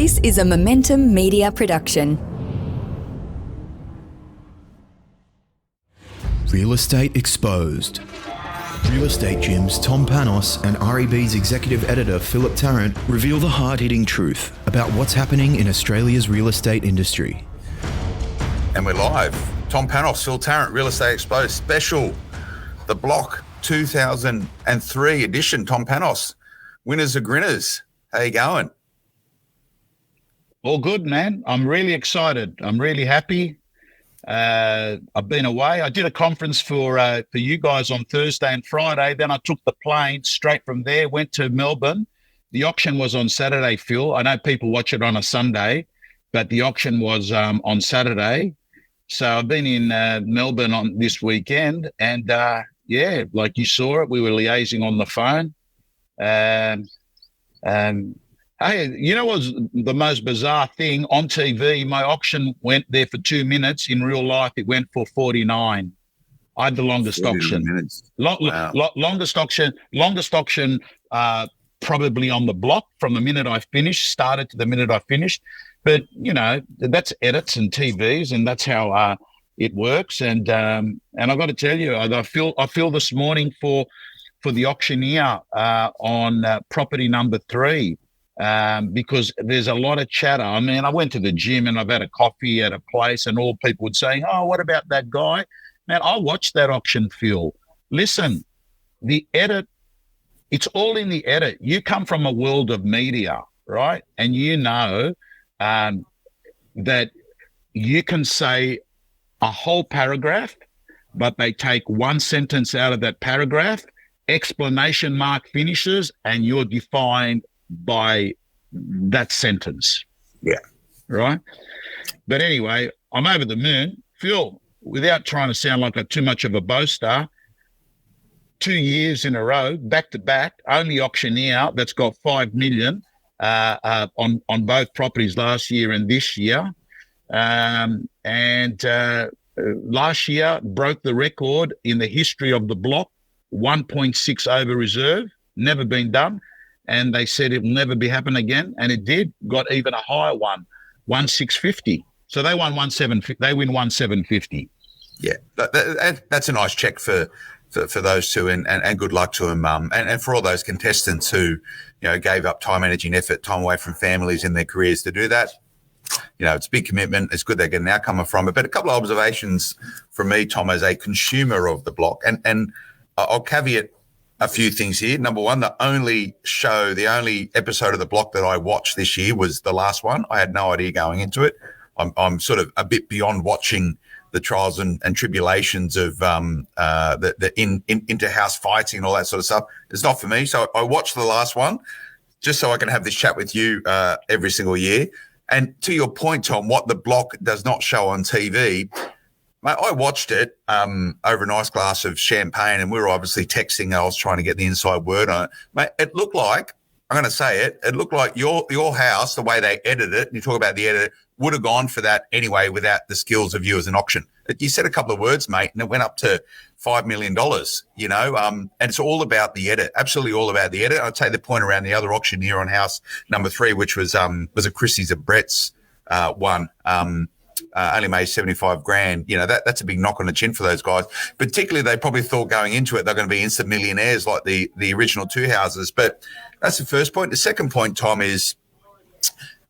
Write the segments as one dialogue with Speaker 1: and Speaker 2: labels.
Speaker 1: This is a Momentum Media production.
Speaker 2: Real Estate Exposed. Real Estate Gym's Tom Panos and REB's executive editor Philip Tarrant reveal the hard-hitting truth about what's happening in Australia's real estate industry.
Speaker 3: And we're live. Tom Panos, Phil Tarrant, Real Estate Exposed special. The Block 2003 edition. Tom Panos, winners are grinners. How you going?
Speaker 4: All good, man. I'm really excited. I'm really happy. I've been away. I did a conference for you guys on Thursday and Friday. Then I took the plane straight from there, went to Melbourne. The auction was on Saturday, Phil. I know people watch it on a Sunday, but the auction was on Saturday. So I've been in Melbourne on this weekend, and yeah, like you saw it, we were liaising on the phone. Hey, you know what's the most bizarre thing? On TV, my auction went there for 2 minutes. In real life, it went for 49. I had the longest auction. Longest auction, probably on the block from the minute I started to the minute I finished. But, you know, that's edits and TVs, and that's how it works. And I've got to tell you, I feel this morning for the auctioneer on property number 3. Because there's a lot of chatter. I mean, I went to the gym and I've had a coffee at a place, and all people would say, "Oh, what about that guy?" Man, I watched that auction, Phil. Listen, the edit, it's all in the edit. You come from a world of media, right? And you know that you can say a whole paragraph, but they take one sentence out of that paragraph, exclamation mark finishes, and you're defined by that sentence.
Speaker 3: Yeah.
Speaker 4: Right? But anyway, I'm over the moon. Phil, without trying to sound like too much of a boaster, 2 years in a row, back to back, only auctioneer that's got 5 million on both properties last year and this year. Last year broke the record in the history of the block, 1.6 over reserve, never been done. And they said it will never be happen again, and it did. Got even a higher one, 1,650. So they won 1,750. They win 1,750.
Speaker 3: Yeah, that's a nice check for those two, and good luck to them. And for all those contestants who, you know, gave up time, energy, and effort, time away from families in their careers to do that. You know, it's a big commitment. It's good they get an outcome from it. But a couple of observations from me, Tom, as a consumer of the block, and I'll caveat a few things here. Number one, the only episode of the block that I watched this year was the last one. I had no idea going into it. I'm sort of a bit beyond watching the trials and tribulations of the inter-house fighting and all that sort of stuff. It's not for me. So I watched the last one just so I can have this chat with you every single year. And to your point, Tom, what the block does not show on TV, mate, I watched it over a nice glass of champagne, and we were obviously texting. I was trying to get the inside word on it. Mate, it looked like, I'm going to say it looked like your house, the way they edited it, and you talk about the edit, would have gone for that anyway without the skills of you as an auction. You said a couple of words, mate, and it went up to $5 million, you know, and it's all about the edit, absolutely all about the edit. I'd take the point around the other auctioneer on house number 3, which was a Christie's of Brett's one. Only made 75 grand. You know, that's a big knock on the chin for those guys. Particularly, they probably thought going into it they're going to be instant millionaires like the original 2 houses. But that's the first point. The second point, Tom, is,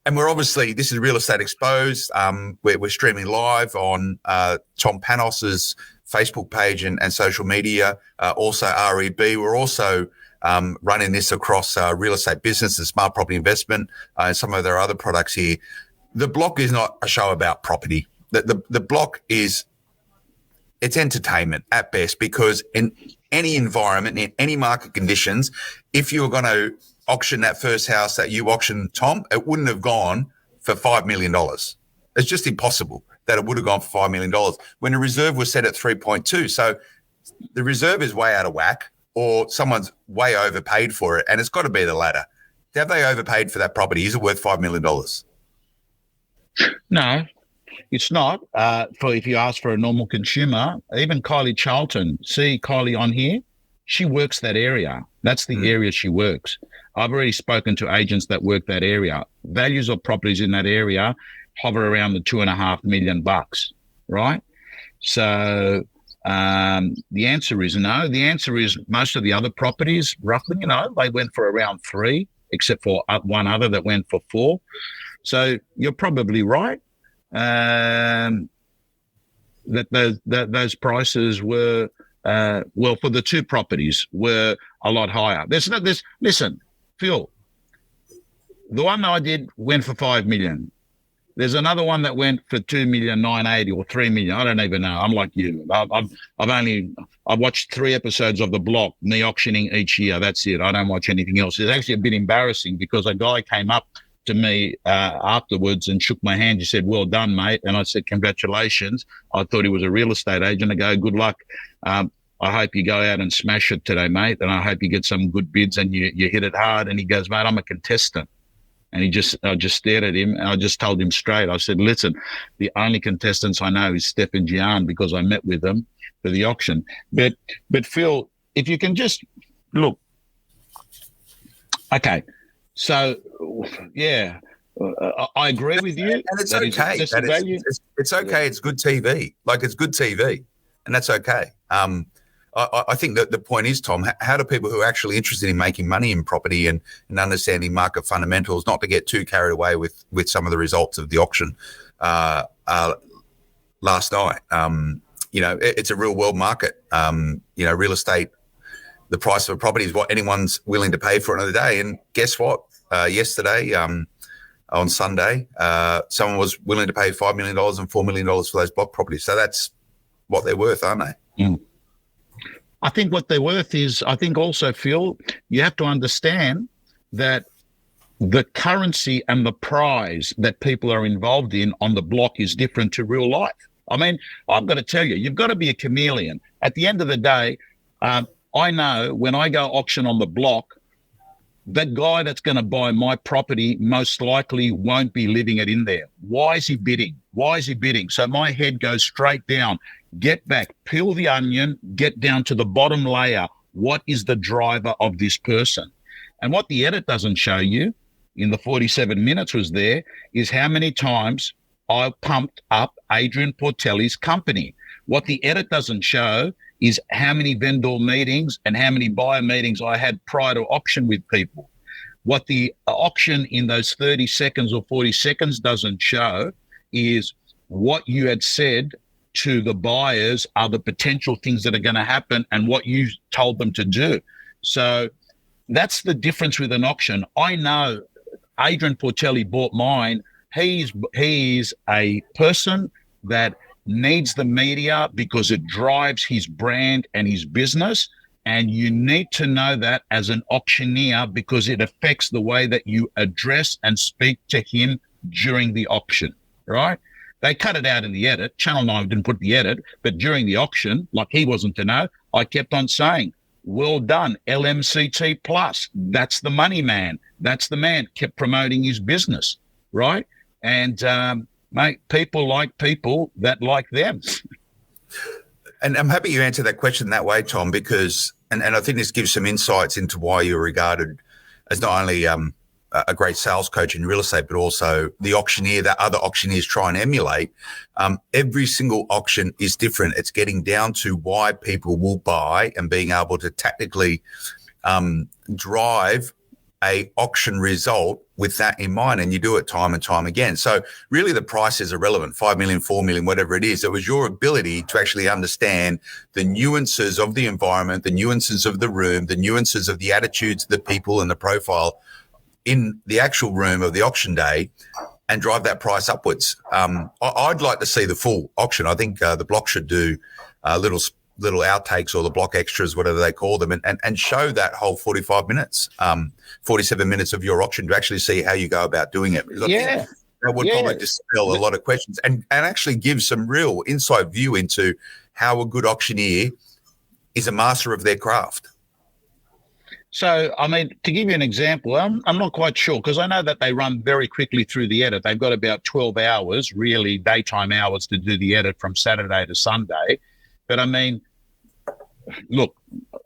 Speaker 3: and we're obviously, this is Real Estate Exposed. We're streaming live on Tom Panos's Facebook page and social media. Also REB. We're also running this across real estate business and smart property investment and some of their other products here. The block is not a show about property. The block is, it's entertainment at best, because in any environment, in any market conditions, if you were going to auction that first house that you auctioned, Tom, it wouldn't have gone for $5 million. It's just impossible that it would have gone for $5 million when the reserve was set at 3.2. So the reserve is way out of whack, or someone's way overpaid for it, and it's got to be the latter. Have they overpaid for that property? Is it worth $5 million?
Speaker 4: No, it's not. If you ask for a normal consumer, even Kylie Charlton, see Kylie on here, she works that area. That's the area she works. I've already spoken to agents that work that area. Values of properties in that area hover around the $2.5 million, right? So the answer is no. The answer is most of the other properties, roughly, they went for around 3, except for one other that went for 4. So you're probably right that those prices were, for the 2 properties were a lot higher. Listen, Phil, the one I did went for 5 million. There's another one that went for 2,980,000 or 3 million. I don't even know. I'm like you. I've watched 3 episodes of The Block, me auctioning each year. That's it. I don't watch anything else. It's actually a bit embarrassing because a guy came up to me afterwards and shook my hand. He said, "Well done, mate." And I said, "Congratulations." I thought he was a real estate agent. I go, "Good luck. I hope you go out and smash it today, mate. And I hope you get some good bids and you hit it hard." And he goes, "Mate, I'm a contestant." And I just stared at him and I just told him straight. I said, "Listen, the only contestants I know is Steph and Gian because I met with them for the auction." But Phil, if you can just look, okay. So, yeah, I agree with you.
Speaker 3: And it's okay. It's okay. It's good TV. Like, it's good TV, and that's okay. I think that the point is, Tom, how do people who are actually interested in making money in property and understanding market fundamentals not to get too carried away with some of the results of the auction last night? It's a real world market. Real estate, the price of a property is what anyone's willing to pay for another day. And guess what? Yesterday, on Sunday, someone was willing to pay $5 million and $4 million for those block properties. So that's what they're worth, aren't they?
Speaker 4: Mm. I think what they're worth is, I think also, Phil, you have to understand that the currency and the prize that people are involved in on the block is different to real life. I mean, I've got to tell you, you've got to be a chameleon. At the end of the day, I know when I go auction on the block, that guy that's going to buy my property most likely won't be living it in there. Why is he bidding? Why is he bidding? So my head goes straight down. Get back, peel the onion, get down to the bottom layer. What is the driver of this person? And what the edit doesn't show you in the 47 minutes was there is how many times I pumped up Adrian Portelli's company. What the edit doesn't show is how many vendor meetings and how many buyer meetings I had prior to auction with people. What the auction in those 30 seconds or 40 seconds doesn't show is what you had said to the buyers are the potential things that are going to happen and what you told them to do. So that's the difference with an auction. I know Adrian Portelli bought mine. He's a person that needs the media because it drives his brand and his business. And you need to know that as an auctioneer because it affects the way that you address and speak to him during the auction, right? They cut it out in the edit. Channel 9 didn't put the edit, but during the auction, like he wasn't to know, I kept on saying, "Well done, LMCT plus. That's the money man. That's the man." Kept promoting his business, right? And, mate, people like people that like them.
Speaker 3: And I'm happy you answered that question that way, Tom, because, and I think this gives some insights into why you're regarded as not only a great sales coach in real estate, but also the auctioneer that other auctioneers try and emulate. Every single auction is different. It's getting down to why people will buy and being able to tactically drive a auction result with that in mind, and you do it time and time again. So really the price is irrelevant, 5 million, 4 million, whatever it is. It was your ability to actually understand the nuances of the environment, the nuances of the room, the nuances of the attitudes of the people and the profile in the actual room of the auction day and drive that price upwards. I'd like to see the full auction. I think the block should do little outtakes or the block extras, whatever they call them, and show that whole 45 minutes, 47 minutes of your auction to actually see how you go about doing it. Because I think that would probably dispel a lot of questions and actually give some real inside view into how a good auctioneer is a master of their craft.
Speaker 4: So, I mean, to give you an example, I'm not quite sure because I know that they run very quickly through the edit. They've got about 12 hours, really daytime hours to do the edit from Saturday to Sunday. But I mean, look,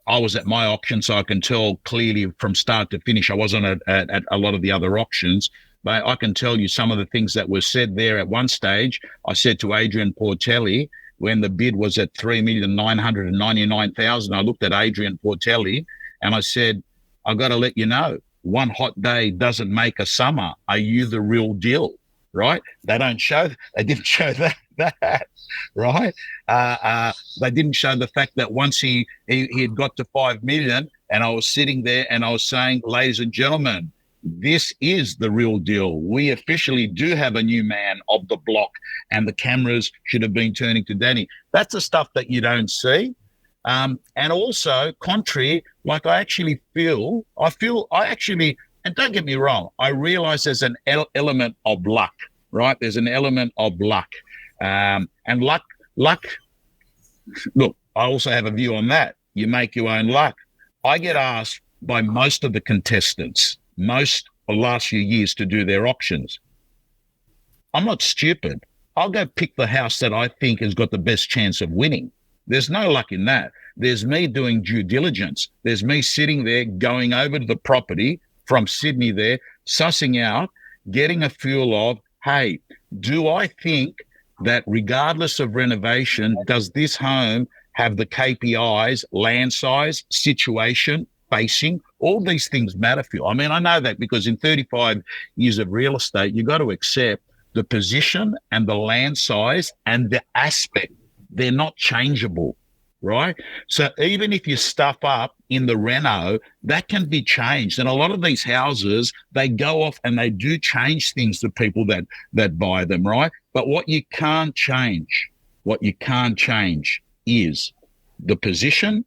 Speaker 4: I was at my auction, so I can tell clearly from start to finish. I wasn't at a lot of the other auctions, but I can tell you some of the things that were said there at one stage. I said to Adrian Portelli, when the bid was at 3,999,000, I looked at Adrian Portelli and I said, I've got to let you know, one hot day doesn't make a summer. Are you the real deal? Right? They didn't show that, right? They didn't show the fact that once he had got to 5 million, and I was sitting there and I was saying, ladies and gentlemen, this is the real deal. We officially do have a new man of the block, and the cameras should have been turning to Danny. That's the stuff that you don't see. And also, contrary, like I feel, and don't get me wrong, I realize there's an element of luck, right? There's an element of luck. And luck, look, I also have a view on that. You make your own luck. I get asked by most of the contestants, most of the last few years, to do their auctions. I'm not stupid. I'll go pick the house that I think has got the best chance of winning. There's no luck in that. There's me doing due diligence. There's me sitting there, going over to the property from Sydney there, sussing out, getting a feel of, hey, do I think that regardless of renovation, does this home have the KPIs, land size, situation, facing? All these things matter for you. I mean, I know that because in 35 years of real estate, you got to accept the position and the land size and the aspect. They're not changeable, right? So even if you stuff up in the reno, that can be changed. And a lot of these houses, they go off and they do change things to people that buy them, right? But what you can't change is the position,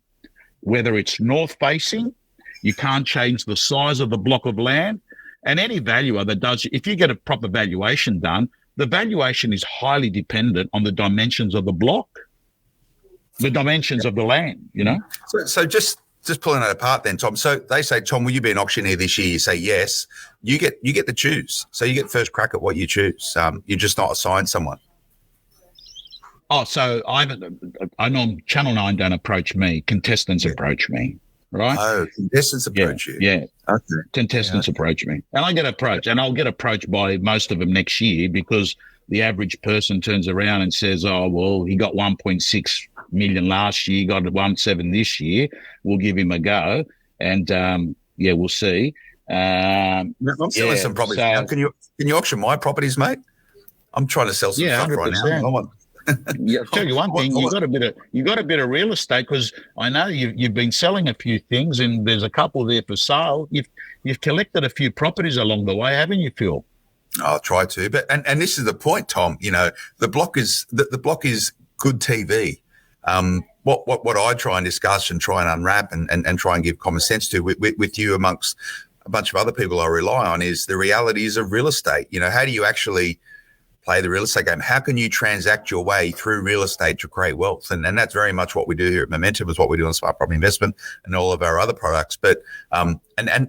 Speaker 4: whether it's north facing. You can't change the size of the block of land. And any valuer that does, if you get a proper valuation done, the valuation is highly dependent on the dimensions of the block, the dimensions of the land, you know?
Speaker 3: So just pulling that apart then, Tom. So they say, Tom, will you be an auctioneer this year? You say yes. You get to choose. So you get first crack at what you choose. You're just not assigned someone.
Speaker 4: Oh, so I know Channel 9 don't approach me. Contestants approach me, right?
Speaker 3: Oh, contestants approach you.
Speaker 4: Yeah.
Speaker 3: Okay.
Speaker 4: Contestants approach me. And I get approached, and I'll get approached by most of them next year because the average person turns around and says, oh, well, he got 1.6 million last year, got 1.7 this year. We'll give him a go. And, we'll see.
Speaker 3: I'm selling some properties now. Can you auction my properties, mate? I'm trying to sell some stuff
Speaker 4: 100%.
Speaker 3: right now.
Speaker 4: I'll tell you one thing, you got a bit of real estate, because I know you've been selling a few things and there's a couple there for sale. You've collected a few properties along the way, haven't you, Phil?
Speaker 3: I'll try to, but and this is the point, Tom. You know, the block is good TV. What I try and discuss and try and unwrap and try and give common sense to with you amongst a bunch of other people I rely on is the realities of real estate. You know, how do you actually play the real estate game? How can you transact your way through real estate to create wealth? And that's very much what we do here at Momentum, is what we do on Smart Property Investment and all of our other products. But and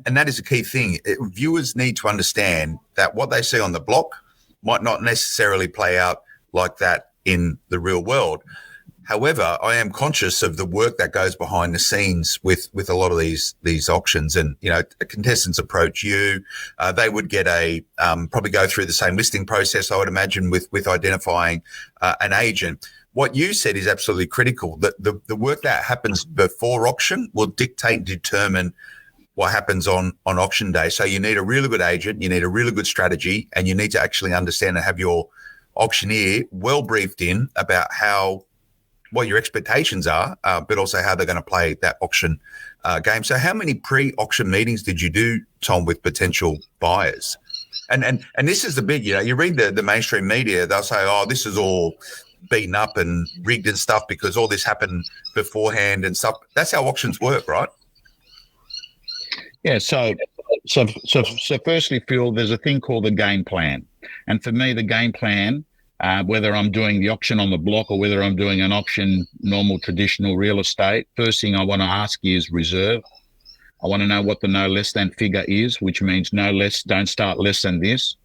Speaker 3: that is a key thing. Viewers need to understand that what they see on the block might not necessarily play out like that in the real world. However, I am conscious of the work that goes behind the scenes with a lot of these auctions, and contestants approach you. They would get probably go through the same listing process, I would imagine, with identifying an agent. What you said is absolutely critical. That the work that happens before auction will dictate and determine what happens on auction day. So you need a really good agent, you need a really good strategy, and you need to actually understand and have your auctioneer well briefed in about what your expectations are, but also how they're going to play that auction game. So how many pre-auction meetings did you do, Tom, with potential buyers? And this is the big, you read the mainstream media, they'll say, oh, this is all beaten up and rigged and stuff because all this happened beforehand and stuff. That's how auctions work, right?
Speaker 4: Yeah, so firstly, Phil, there's a thing called the game plan. And for me, the game plan, whether I'm doing the auction on the block or whether I'm doing an auction, normal, traditional real estate, first thing I want to ask you is reserve. I want to know what the no less than figure is, which means no less, don't start less than this.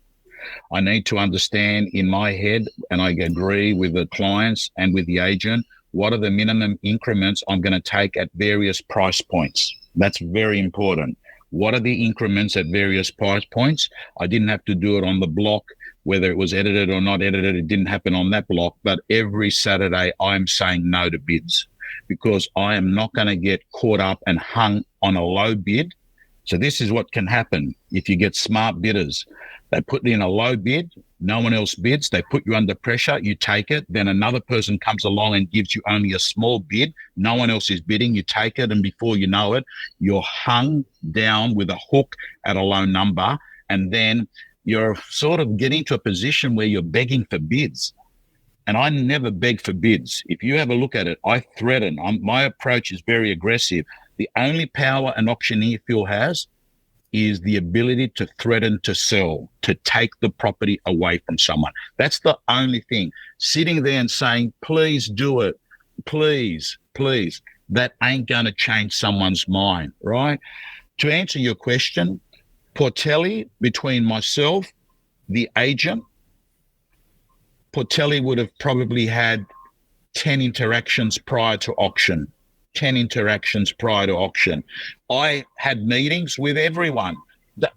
Speaker 4: I need to understand in my head, and I agree with the clients and with the agent, what are the minimum increments I'm going to take at various price points. That's very important. What are the increments at various price points? I didn't have to do it on the block, whether it was edited or not edited. It didn't happen on that block. But every Saturday, I'm saying no to bids because I am not going to get caught up and hung on a low bid. So this is what can happen if you get smart bidders. They put in a low bid, no one else bids, they put you under pressure, you take it, then another person comes along and gives you only a small bid, no one else is bidding, you take it, and before you know it, you're hung down with a hook at a low number, and then you're sort of getting to a position where you're begging for bids. And I never beg for bids. If you have a look at it, I threaten. My approach is very aggressive. The only power an auctioneer, Phil, has is the ability to threaten to sell, to take the property away from someone. That's the only thing. Sitting there and saying, please do it, please, please, that ain't going to change someone's mind, right? To answer your question, Portelli, between myself, the agent, Portelli would have probably had 10 interactions prior to auction. 10 interactions prior to auction. I had meetings with everyone.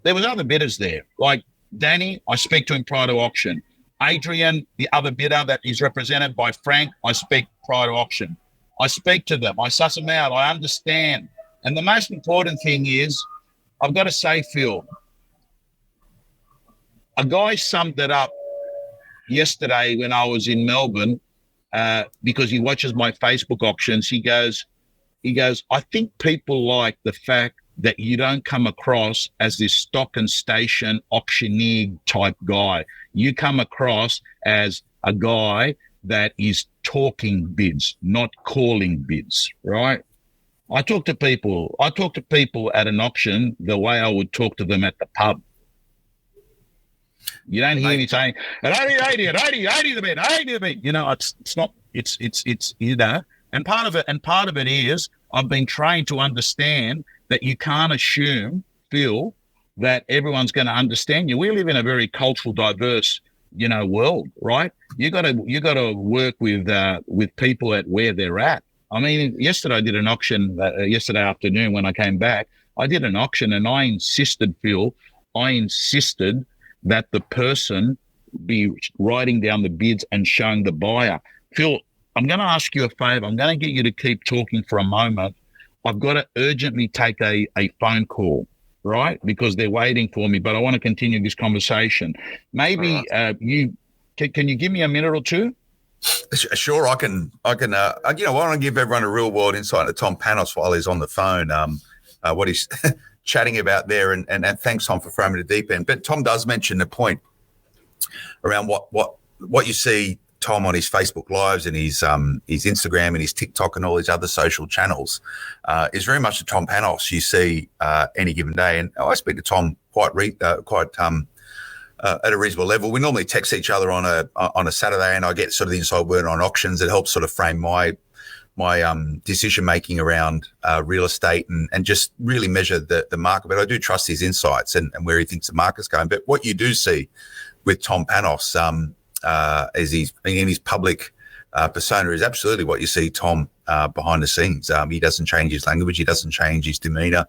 Speaker 4: There was other bidders there. Like Danny, I speak to him prior to auction. Adrian, the other bidder that is represented by Frank, I speak prior to auction. I speak to them. I suss them out. I understand. And the most important thing is, I've got to say, Phil, a guy summed it up yesterday when I was in Melbourne because he watches my Facebook auctions. He goes, I think people like the fact that you don't come across as this stock and station auctioneer type guy. You come across as a guy that is talking bids, not calling bids, right? I talk to people at an auction the way I would talk to them at the pub. You don't hear me saying, 80 the bid. You know, it's not, you know, and part of it is I've been trained to understand that you can't assume, Phil, that everyone's going to understand you. We live in a very cultural, diverse, you know, world, right? You got to work with people at where they're at. I mean, yesterday I did an auction. Yesterday afternoon when I came back, I did an auction, and I insisted, Phil, that the person be writing down the bids and showing the buyer. Phil, I'm going to ask you a favor. I'm going to get you to keep talking for a moment. I've got to urgently take a phone call, right? Because they're waiting for me, but I want to continue this conversation. Maybe can you give me a minute or two?
Speaker 3: Sure, I can. You know, I want to give everyone a real world insight to Tom Panos while he's on the phone. What he's chatting about there, and thanks, Tom, for throwing me the deep end. But Tom does mention the point around what you see, Tom, on his Facebook Lives and his Instagram and his TikTok and all his other social channels is very much the Tom Panos you see any given day. And I speak to Tom quite at a reasonable level. We normally text each other on a Saturday, and I get sort of the inside word on auctions. It helps sort of frame my decision making around real estate and just really measure the market. But I do trust his insights and where he thinks the market's going. But what you do see with Tom Panos, as he's in his public persona, is absolutely what you see Tom behind the scenes. He doesn't change his language. He doesn't change his demeanor.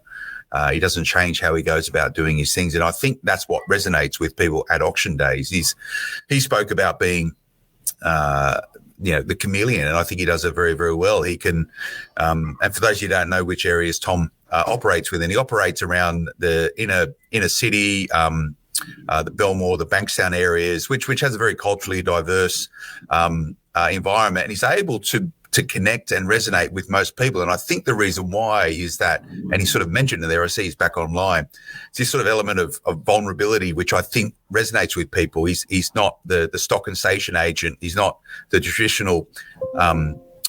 Speaker 3: He doesn't change how he goes about doing his things. And I think that's what resonates with people at auction days. He spoke about being, the chameleon, and I think he does it very, very well. He can, and for those of you who don't know which areas Tom operates within, he operates around the inner city, the Belmore, the Bankstown areas, which has a very culturally diverse environment, and he's able to connect and resonate with most people. And I think the reason why is that, and he sort of mentioned it there, I see he's back online, it's this sort of element of vulnerability, which I think resonates with people. He's not the stock and station agent. He's not the traditional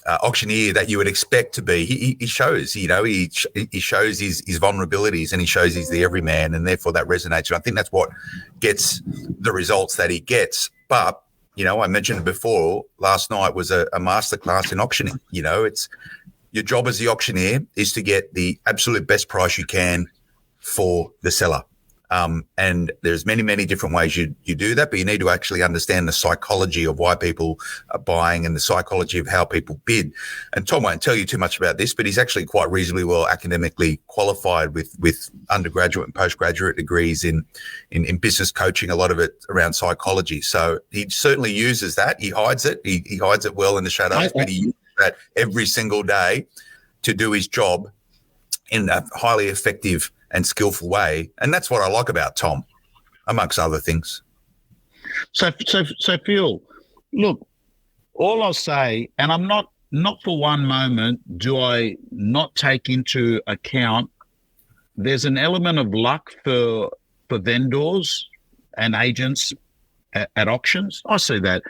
Speaker 3: auctioneer that you would expect to be. He shows, he shows his vulnerabilities, and he shows he's the everyman, and therefore that resonates. And I think that's what gets the results that he gets. But I mentioned it before, last night was a masterclass in auctioning. It's your job as the auctioneer is to get the absolute best price you can for the seller. And there's many, many different ways you do that, but you need to actually understand the psychology of why people are buying and the psychology of how people bid. And Tom won't tell you too much about this, but he's actually quite reasonably well academically qualified with undergraduate and postgraduate degrees in business coaching, a lot of it around psychology. So he certainly uses that. He hides it. He hides it well in the shadows, but he uses that every single day to do his job in a highly effective and skillful way. And that's what I like about Tom, amongst other things.
Speaker 4: So Phil, look, all I'll say, and I'm not for one moment do I not take into account there's an element of luck for vendors and agents at auctions. I see that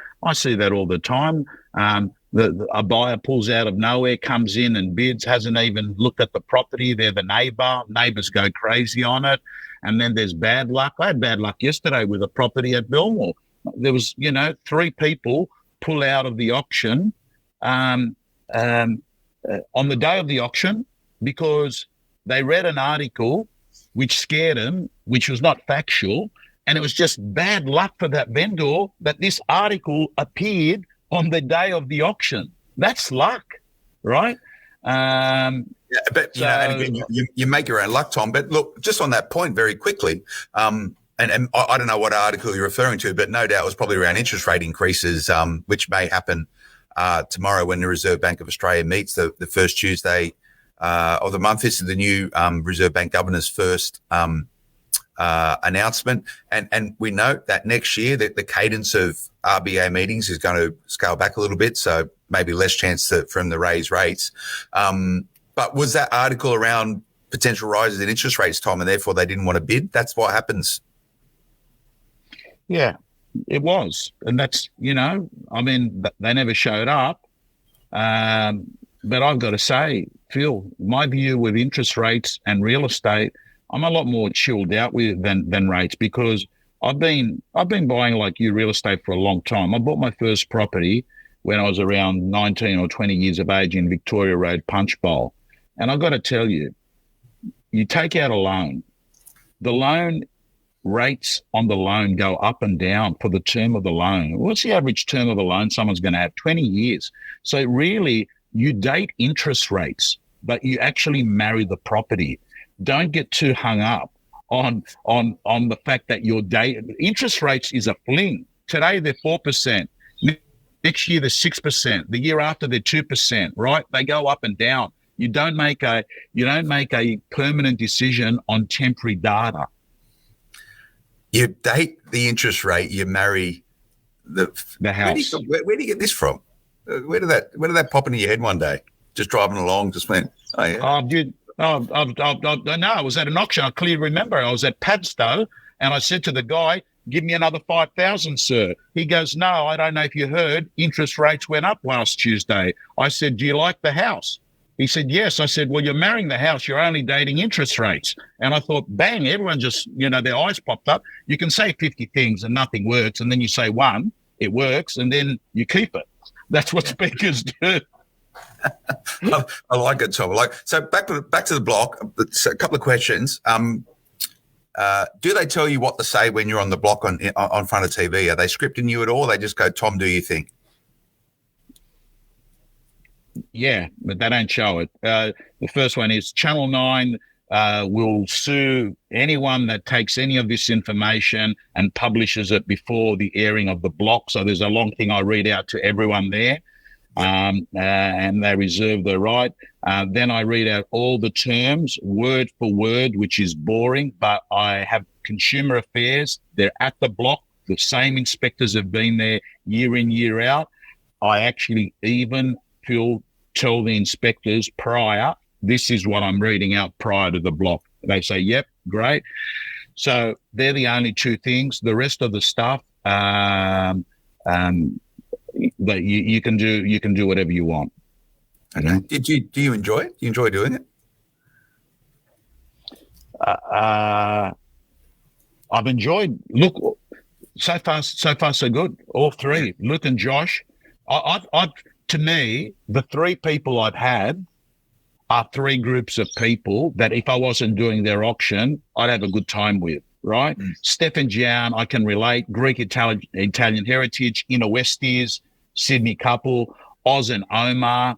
Speaker 4: all the time. A buyer pulls out of nowhere, comes in and bids, hasn't even looked at the property. They're the neighbor. Neighbors go crazy on it. And then there's bad luck. I had bad luck yesterday with a property at Belmore. There was, 3 people pull out of the auction on the day of the auction because they read an article which scared them, which was not factual. And it was just bad luck for that vendor that this article appeared on the day of the auction. That's luck, right?
Speaker 3: And again, you make your own luck, Tom. But look, just on that point very quickly, and I don't know what article you're referring to, but no doubt it was probably around interest rate increases, which may happen tomorrow when the Reserve Bank of Australia meets the first Tuesday of the month. This is the new Reserve Bank Governor's first announcement. And we note that next year that the cadence of RBA meetings is going to scale back a little bit, so maybe less chance for them to raise rates. But was that article around potential rises in interest rates, Tom, and therefore they didn't want to bid? That's what happens.
Speaker 4: Yeah, it was. And that's, they never showed up. But I've got to say, Phil, my view with interest rates and real estate, I'm a lot more chilled out with than rates, because I've been buying like you real estate for a long time. I bought my first property when I was around 19 or 20 years of age in Victoria Road, Punchbowl. And I've got to tell you, you take out a loan, the loan rates on the loan go up and down for the term of the loan. What's the average term of the loan someone's going to have? 20 years. So really, you date interest rates, but you actually marry the property. Don't get too hung up on the fact that your interest rates is a fling. Today they're 4%. Next year they're 6%. The year after they're 2%. Right? They go up and down. You don't make a permanent decision on temporary data.
Speaker 3: You date the interest rate. You marry the house. Where do you get this from? Where did that pop into your head one day? Just driving along, just went, oh yeah.
Speaker 4: No, I was at an auction. I clearly remember. I was at Padstow, and I said to the guy, "Give me another 5,000, sir." He goes, "No, I don't know if you heard. Interest rates went up last Tuesday." I said, "Do you like the house?" He said, "Yes." I said, "Well, you're marrying the house. You're only dating interest rates." And I thought, bang! Everyone just, their eyes popped up. You can say 50 things and nothing works, and then you say one, it works, and then you keep it. That's what speakers do.
Speaker 3: I like it, Tom. So back to the block. A couple of questions. Do they tell you what to say when you're on the block on front of TV? Are they scripting you at all? They just go, "Tom, do your thing."
Speaker 4: Yeah, but they don't show it. The first one is Channel 9 will sue anyone that takes any of this information and publishes it before the airing of the block. So there's a long thing I read out to everyone there. And they reserve the right. Then I read out all the terms word for word, which is boring, but I have consumer affairs. They're at the block. The same inspectors have been there year in, year out. I actually even tell the inspectors prior, this is what I'm reading out prior to the block. They say, yep, great. So they're the only two things. The rest of the stuff, that you can do whatever you want.
Speaker 3: Okay. Do you enjoy it? Do you enjoy doing it?
Speaker 4: I've enjoyed. Look, so far so good. All three, Luke and Josh. I've to me, the three people I've had are three groups of people that if I wasn't doing their auction, I'd have a good time with. right? Steph and Gian, I can relate. Greek Italian heritage, inner Westies, Sydney couple. Oz and Omar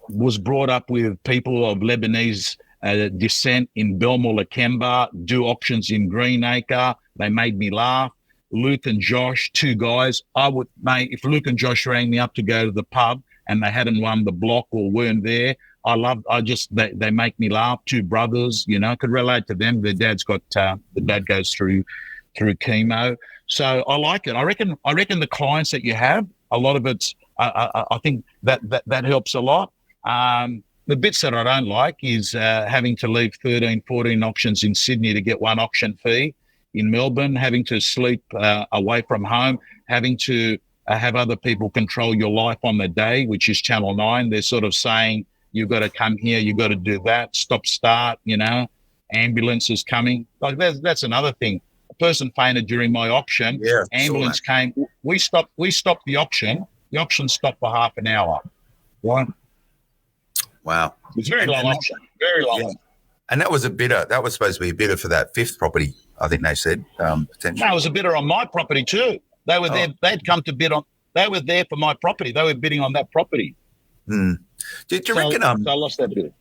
Speaker 4: was brought up with people of Lebanese descent in Belmore, Lakemba, do auctions in Greenacre. They made me laugh. Luke and Josh, two guys. Mate, if Luke and Josh rang me up to go to the pub and they hadn't won the block or weren't there, they make me laugh. Two brothers, could relate to them. Their dad's got, the dad goes through chemo. So I like it. I reckon the clients that you have, a lot of it's, I think that helps a lot. The bits that I don't like is having to leave 13, 14 auctions in Sydney to get one auction fee. In Melbourne, having to sleep away from home, having to have other people control your life on the day, which is Channel 9. They're sort of saying, you've got to come here, you've got to do that, stop, start, ambulance is coming. Like that's another thing. A person fainted during my auction, ambulance came. We stopped the auction. The auction stopped for half an hour. Right?
Speaker 3: Wow.
Speaker 4: It's very long auction, very long.
Speaker 3: Yeah. And that was supposed to be a bidder for that fifth property, I think they said, potentially.
Speaker 4: No, it was a bidder on my property too. They were there. They'd come to bid on. They were there for my property. They were bidding on that property.
Speaker 3: Do you reckon?
Speaker 4: So I lost that bid.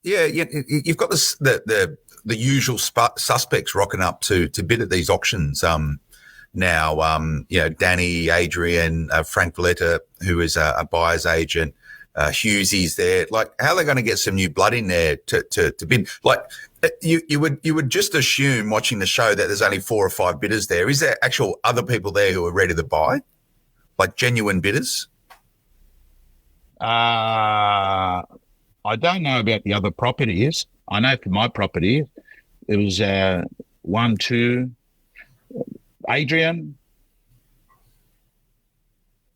Speaker 3: Yeah. You've got the usual suspects rocking up to bid at these auctions. Now, Danny, Adrian, Frank Valletta, who is a buyer's agent. Hughesy's there. Like, how are they going to get some new blood in there to bid? Like, you would just assume watching the show that there's only 4 or 5 bidders there. Is there actual other people there who are ready to buy, like genuine bidders?
Speaker 4: I don't know about the other properties. I know for my property, it was 1, 2, Adrian,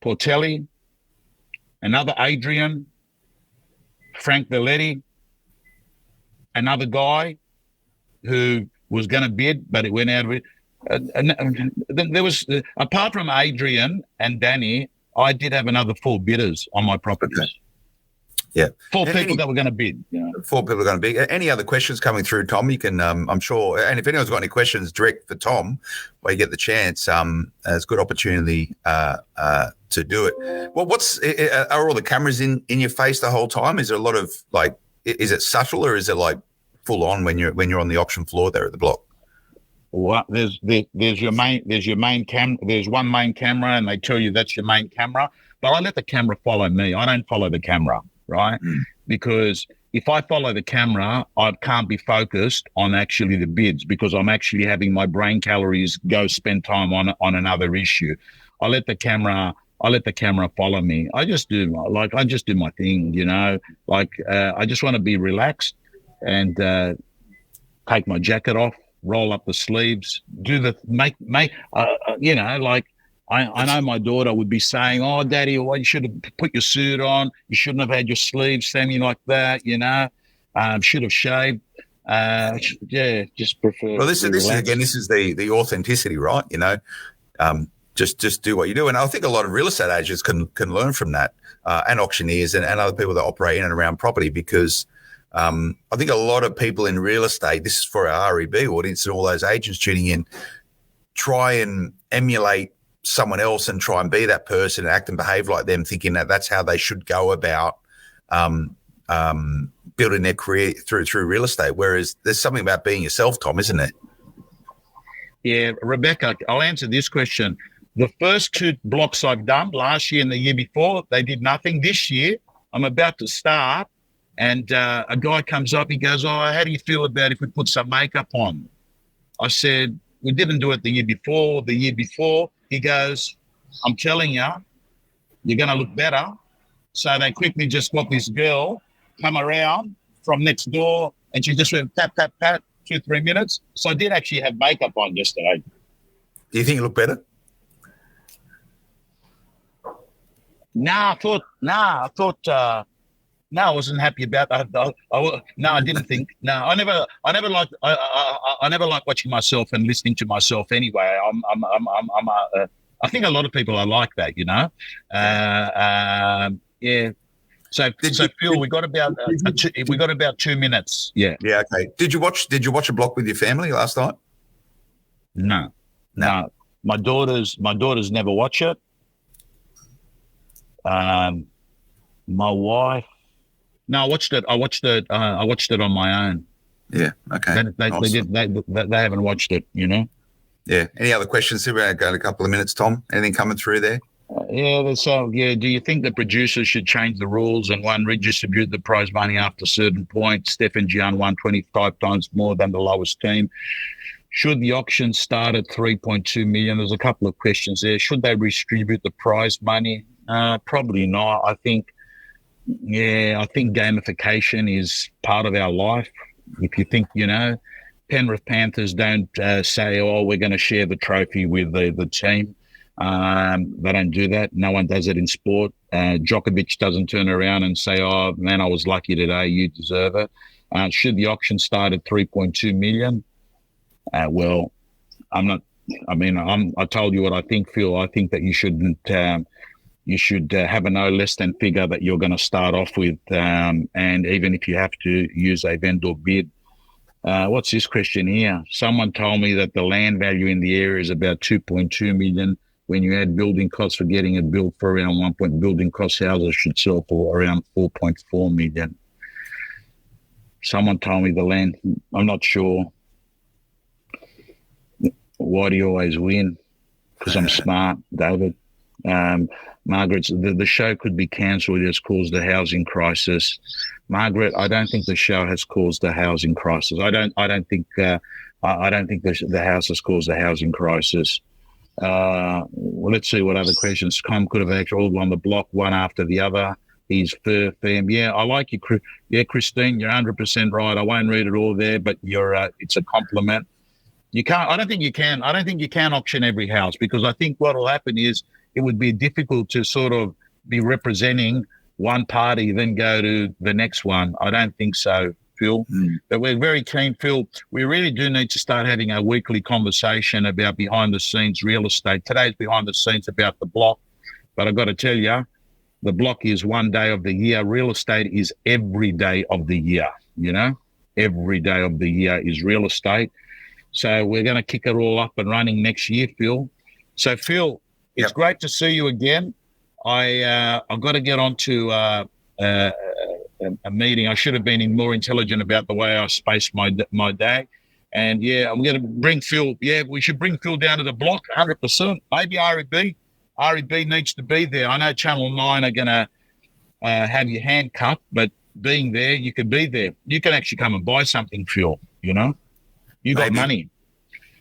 Speaker 4: Portelli, another Adrian, Frank Valletta, another guy who was going to bid, but it went out of it. And there was, apart from Adrian and Danny, I did have another 4 bidders on my properties.
Speaker 3: Okay. Yeah.
Speaker 4: 4 people that were going to bid.
Speaker 3: 4 people are going to bid. Any other questions coming through, Tom? You can, I'm sure, and if anyone's got any questions direct for Tom, where you get the chance, it's a good opportunity to do it. Well, are all the cameras in your face the whole time? Is there a lot of is it subtle or is it like full on when you're on the auction floor there at the block?
Speaker 4: Well, there's your main camera. There's one main camera, and they tell you that's your main camera. But I let the camera follow me. I don't follow the camera, right? Because if I follow the camera, I can't be focused on actually the bids because I'm actually having my brain calories go spend time on another issue. I let the camera follow me. I just do my thing, I just want to be relaxed and take my jacket off, roll up the sleeves, I know my daughter would be saying, "Oh, Daddy, well, you should have put your suit on. You shouldn't have had your sleeves semi like that. Should have shaved." Just prefer.
Speaker 3: Well, this is the authenticity, right? Just do what you do, and I think a lot of real estate agents can learn from that, and auctioneers and other people that operate in and around property, because I think a lot of people in real estate, this is for our REB audience and all those agents tuning in, try and emulate someone else and try and be that person and act and behave like them, thinking that that's how they should go about building their career through real estate. Whereas there's something about being yourself, Tom, isn't it?
Speaker 4: Yeah, Rebecca, I'll answer this question. The first 2 blocks I've done last year and the year before, they did nothing. This year, I'm about to start, and a guy comes up, he goes, "Oh, how do you feel about if we put some makeup on?" I said, "We didn't do it the year before. The year before," he goes, "I'm telling you, you're going to look better." So they quickly just got this girl come around from next door, and she just went pat, pat, pat, 2-3 minutes. So I did actually have makeup on yesterday.
Speaker 3: Do you think you look better?
Speaker 4: I wasn't happy about that. I didn't think. No, I never liked watching myself and listening to myself. Anyway, I think a lot of people are like that, Yeah. So Phil, we got about 2 minutes. Yeah.
Speaker 3: Yeah. Okay. Did you watch a block with your family last night?
Speaker 4: No. My daughters never watch it. My wife, no, I watched it. I watched it on my own.
Speaker 3: Yeah. Okay.
Speaker 4: They
Speaker 3: Awesome.
Speaker 4: they haven't watched it, you know.
Speaker 3: Yeah. Any other questions? We're going a couple of minutes, Tom. Anything coming through there?
Speaker 4: Do you think the producers should change the rules and redistribute the prize money after a certain point? Steph and Gian won 25 times more than the lowest team. Should the auction start at 3.2 million? There's a couple of questions there. Should they redistribute the prize money? Probably not. I think gamification is part of our life. If you think, Penrith Panthers don't say, "Oh, we're going to share the trophy with the team." They don't do that. No one does it in sport. Djokovic doesn't turn around and say, "Oh, man, I was lucky today. You deserve it." Should the auction start at 3.2 million? Well, I'm not. I mean, I told you what I think, Phil. I think that you shouldn't. You should have a no less than figure that you're going to start off with, and even if you have to use a vendor bid. What's this question here? Someone told me that the land value in the area is about 2.2 million. When you add building costs for getting it built for around 1 point, building costs houses should sell for around 4.4 million. Someone told me the land. I'm not sure. Why do you always win? Because I'm smart, David. Margaret, the show could be cancelled. It has caused a housing crisis. Margaret, I don't think the show has caused a housing crisis. I don't think the house has caused a housing crisis. Well, let's see what other questions. Com could have actually all on the block, one after the other. He's fair, fam. Yeah, I like you. Yeah, Christine, you're 100% right. I won't read it all there, but it's a compliment. You can't. I don't think you can auction every house, because I think what will happen is it would be difficult to sort of be representing one party, then go to the next one. I don't think so, Phil. But we're very keen, Phil. We really do need to start having a weekly conversation about behind the scenes real estate. Today's behind the scenes about the block, but I've got to tell you, the block is one day of the year. Real estate is every day of the year. Every day of the year is real estate. So we're going to kick it all up and running next year, Phil. So, Phil, it's great to see you again. I've got to get on to a meeting. I should have been more intelligent about the way I spaced my day. And, I'm going to bring Phil. Yeah, we should bring Phil down to the block, 100%. Maybe REB. REB needs to be there. I know Channel 9 are going to have your hand cut, but being there, you can be there. You can actually come and buy something, Phil, You got money.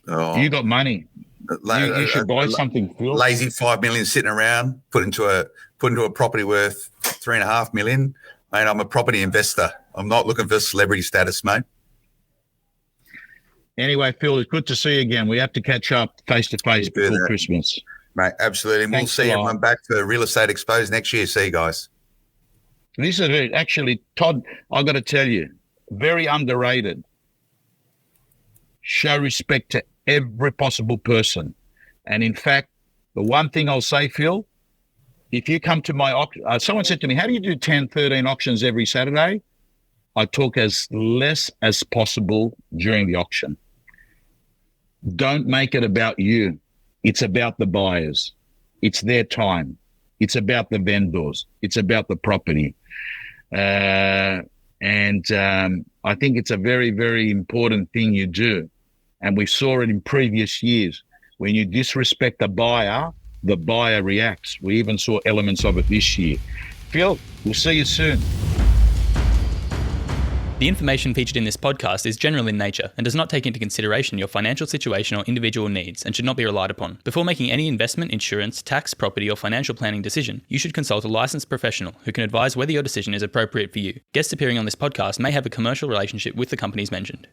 Speaker 3: Oh.
Speaker 4: You got money. You should buy something, Phil.
Speaker 3: Lazy 5 million sitting around, put into a property worth 3.5 million. Mate, I'm a property investor. I'm not looking for celebrity status, mate.
Speaker 4: Anyway, Phil, it's good to see you again. We have to catch up face to face before Christmas.
Speaker 3: Mate, absolutely. And we'll see everyone back for Real Estate Exposed next year. See you guys.
Speaker 4: This is it. Actually, Todd, I've got to tell you, very underrated. Show respect to every possible person. And in fact, the one thing I'll say, Phil, if you come to my auction, someone said to me, how do you do 10, 13 auctions every Saturday? I talk as less as possible during the auction. Don't make it about you. It's about the buyers. It's their time. It's about the vendors. It's about the property. And I think it's a very, very important thing you do. And we saw it in previous years. When you disrespect the buyer reacts. We even saw elements of it this year. Phil, we'll see you soon.
Speaker 5: The information featured in this podcast is general in nature and does not take into consideration your financial situation or individual needs and should not be relied upon. Before making any investment, insurance, tax, property, or financial planning decision, you should consult a licensed professional who can advise whether your decision is appropriate for you. Guests appearing on this podcast may have a commercial relationship with the companies mentioned.